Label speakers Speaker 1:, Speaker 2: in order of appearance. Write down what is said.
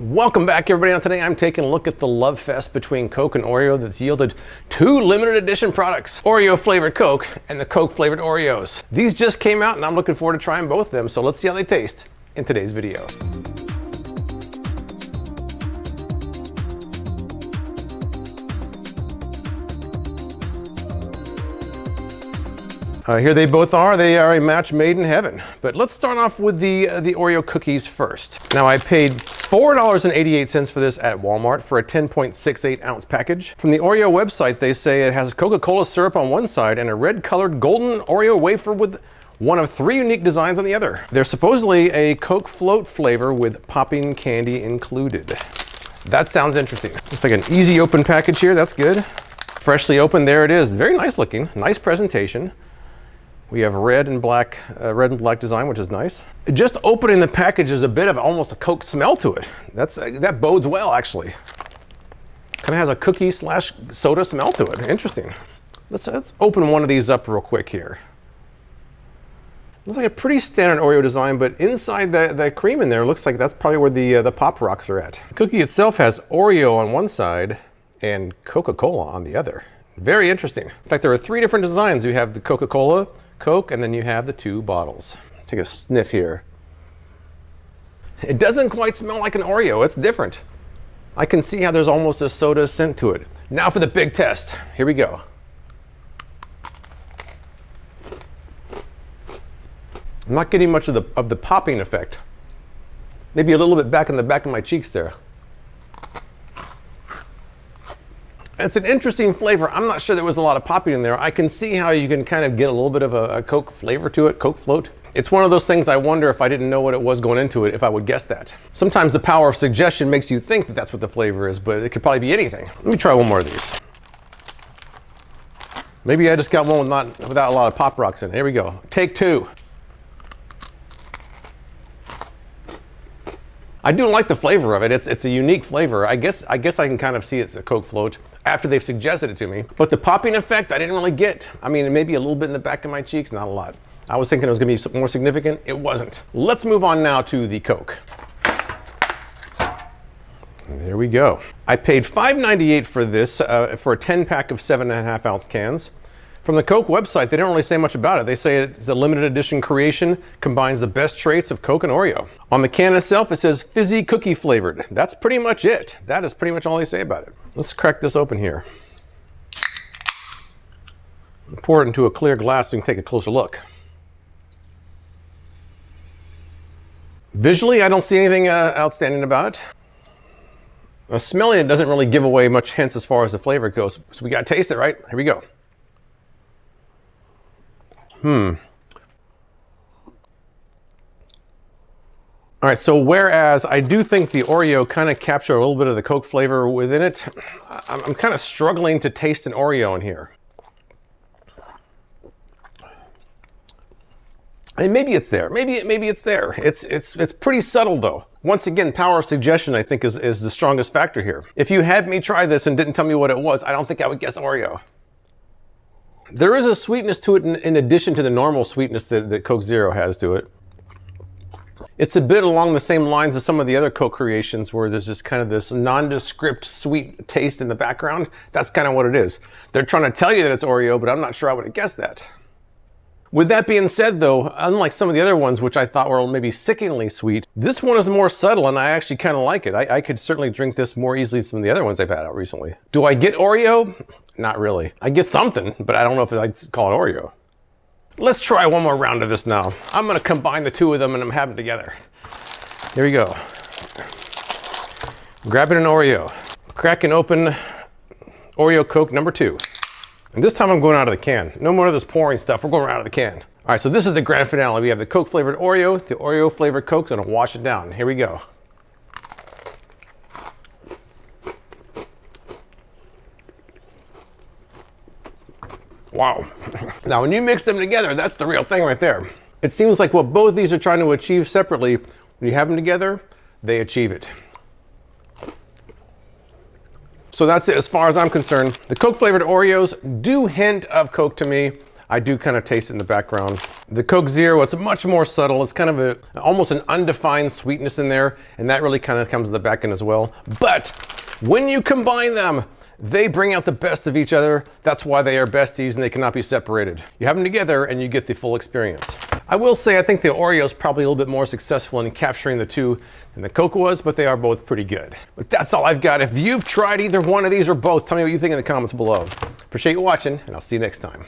Speaker 1: Welcome back, everybody. Today I'm taking a look at the love fest between Coke and Oreo that's yielded two limited edition products, Oreo flavored Coke and the Coke flavored Oreos. These just came out and I'm looking forward to trying both of them, so let's see how they taste in today's video. Here they both are. They are a match made in heaven. But let's start off with the Oreo cookies first. Now I paid $4.88 for this at Walmart for a 10.68 ounce package. From the Oreo website, they say it has Coca-Cola syrup on one side and a red colored golden Oreo wafer with one of three unique designs on the other. There's supposedly a Coke float flavor with popping candy included. That sounds interesting. Looks like an easy open package here. That's good. Freshly opened, there it is. Very nice looking, nice presentation. We have red and black design, which is nice. Just opening the package is a bit of almost a Coke smell to it. That bodes well, actually. Kind of has a cookie slash soda smell to it. Interesting. Let's open one of these up real quick here. Looks like a pretty standard Oreo design, but inside the cream in there looks like that's probably where the Pop Rocks are at. The cookie itself has Oreo on one side and Coca-Cola on the other. Very interesting. In fact, there are three different designs. You have the Coca-Cola, Coke, and then you have the two bottles. Take a sniff here. It doesn't quite smell like an Oreo. It's different. I can see how there's almost a soda scent to it. Now for the big test. Here we go. I'm not getting much of the popping effect. Maybe a little bit back in the back of my cheeks there. It's an interesting flavor. I'm not sure there was a lot of popping in there. I can see how you can kind of get a little bit of a Coke flavor to it, Coke float. It's one of those things I wonder if I didn't know what it was going into it, if I would guess that. Sometimes the power of suggestion makes you think that that's what the flavor is, but it could probably be anything. Let me try one more of these. Maybe I just got one without a lot of Pop Rocks in it. Here we go. Take two. I do like the flavor of it. It's a unique flavor. I guess I can kind of see it's a Coke float after they've suggested it to me. But the popping effect, I didn't really get. I mean, maybe a little bit in the back of my cheeks, not a lot. I was thinking it was gonna be more significant. It wasn't. Let's move on now to the Coke. There we go. I paid $5.98 for this, for a 10 pack of 7.5 ounce cans. From the Coke website, they don't really say much about it. They say it's a limited edition creation, combines the best traits of Coke and Oreo. On the can itself, it says fizzy cookie flavored. That's pretty much it. That is pretty much all they say about it. Let's crack this open here. Pour it into a clear glass so you can take a closer look. Visually, I don't see anything outstanding about it. Smelling it doesn't really give away much hints as far as the flavor goes. So we gotta taste it, right? Here we go. All right, so whereas I do think the Oreo kind of captured a little bit of the Coke flavor within it, I'm kind of struggling to taste an Oreo in here. And maybe it's there. Maybe it's there. It's pretty subtle though. Once again, power of suggestion I think is the strongest factor here. If you had me try this and didn't tell me what it was, I don't think I would guess Oreo. There is a sweetness to it in addition to the normal sweetness that Coke Zero has to it. It's a bit along the same lines as some of the other Coke creations where there's just kind of this nondescript sweet taste in the background. That's kind of what it is. They're trying to tell you that it's Oreo, but I'm not sure I would have guessed that. With that being said though, unlike some of the other ones which I thought were maybe sickeningly sweet, this one is more subtle and I actually kind of like it. I could certainly drink this more easily than some of the other ones I've had out recently. Do I get Oreo? Not really. I get something, but I don't know if I'd call it Oreo. Let's try one more round of this now. I'm gonna combine the two of them and I'm having them together. Here we go. Grabbing an Oreo. Cracking open Oreo Coke number 2. And this time I'm going out of the can. No more of this pouring stuff, we're going out of the can. All right, so this is the grand finale. We have the Coke flavored Oreo, the Oreo flavored Coke, so I'm gonna wash it down. Here we go. Wow. Now when you mix them together, that's the real thing right there. It seems like what both these are trying to achieve separately, when you have them together, they achieve it. So that's it as far as I'm concerned. The Coke flavored Oreos do hint of Coke to me. I do kind of taste it in the background. The Coke Zero, it's much more subtle. It's kind of almost an undefined sweetness in there, and that really kind of comes to the back end as well. But when you combine them, they bring out the best of each other. That's why they are besties and they cannot be separated. You have them together and you get the full experience. I will say I think the Oreo is probably a little bit more successful in capturing the two than the Coke was, but they are both pretty good. But that's all I've got. If you've tried either one of these or both, tell me what you think in the comments below. Appreciate you watching, and I'll see you next time.